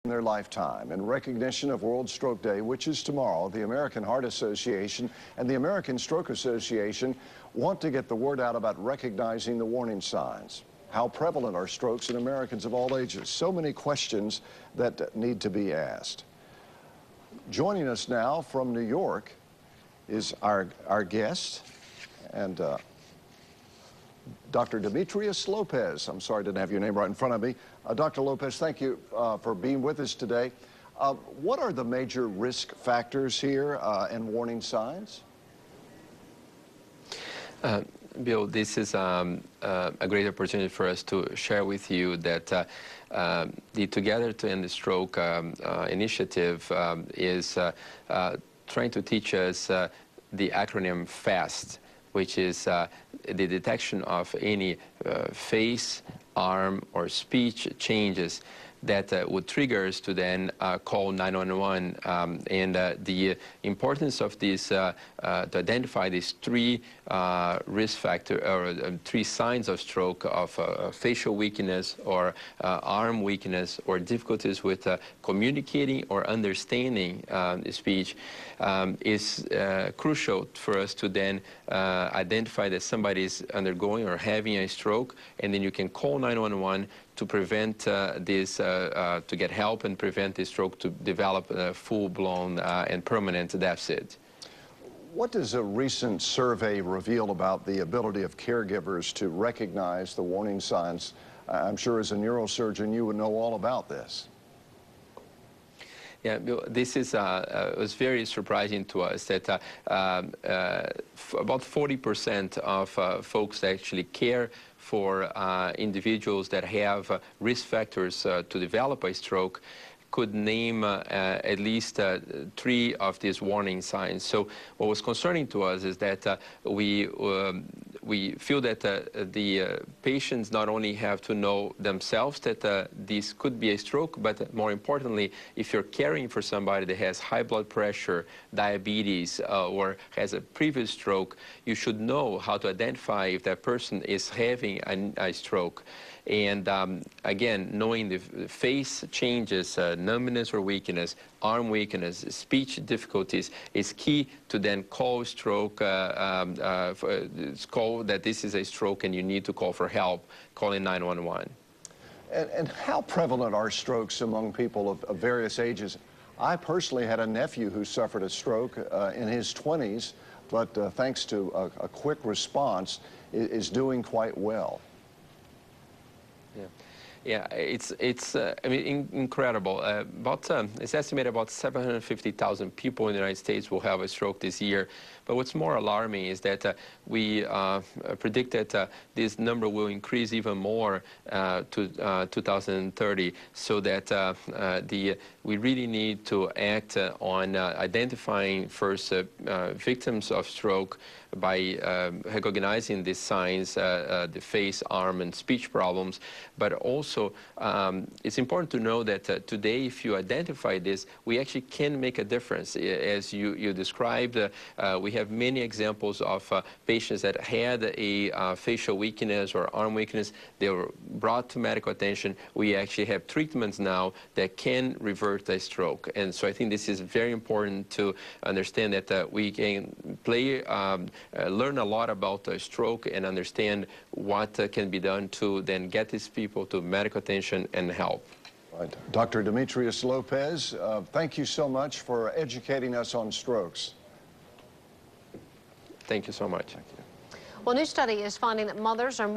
in their lifetime. In recognition of World Stroke Day, which is tomorrow, the American Heart Association and the American Stroke Association want to get the word out about recognizing the warning signs. How prevalent are strokes in Americans of all ages? So many questions that need to be asked. Joining us now from New York is our guest, and Dr. Demetrius Lopes. I'm sorry I didn't have your name right in front of me. Dr. Lopes, thank you for being with us today. What are the major risk factors here and warning signs? Bill, this is a great opportunity for us to share with you that the Together to End the Stroke initiative is trying to teach us the acronym FAST, which is the detection of any face, arm, or speech changes that would trigger us to then call 911. And the importance of this, to identify these three risk factors, or three signs of stroke, of facial weakness, or arm weakness, or difficulties with communicating or understanding speech, is crucial for us to then identify that somebody is undergoing or having a stroke, and then you can call 911 to prevent this, to get help and prevent this stroke to develop a full-blown and permanent deficit. What does a recent survey reveal about the ability of caregivers to recognize the warning signs? I'm sure as a neurosurgeon you would know all about this. Yeah, this is was very surprising to us that about 40% of folks that actually care for individuals that have risk factors to develop a stroke could name at least 3 of these warning signs. So what was concerning to us is that we feel that the patients not only have to know themselves that this could be a stroke, but more importantly, if you're caring for somebody that has high blood pressure, diabetes, or has a previous stroke, you should know how to identify if that person is having a stroke. And again, knowing the face changes, numbness or weakness, arm weakness, speech difficulties is key to then call stroke, call that this is a stroke and you need to call for help, calling 911. And how prevalent are strokes among people of various ages? I personally had a nephew who suffered a stroke in his 20s, but thanks to a quick response, is doing quite well. Yeah, it's I mean, incredible. It's estimated about 750,000 people in the United States will have a stroke this year. But what's more alarming is that we predict that this number will increase even more to 2030, so that we really need to act on identifying first victims of stroke by recognizing these signs, the face, arm, and speech problems. But also, it's important to know that today, if you identify this, we actually can make a difference. As you described, we have many examples of patients that had a facial weakness or arm weakness. They were brought to medical attention. We actually have treatments now that can revert a stroke. And so I think this is very important to understand that we can learn a lot about stroke and understand what can be done to then get these people to medical attention and help. Right. Dr. Demetrius Lopes, thank you so much for educating us on strokes. Thank you so much. Thank you. Well, a new study is finding that mothers are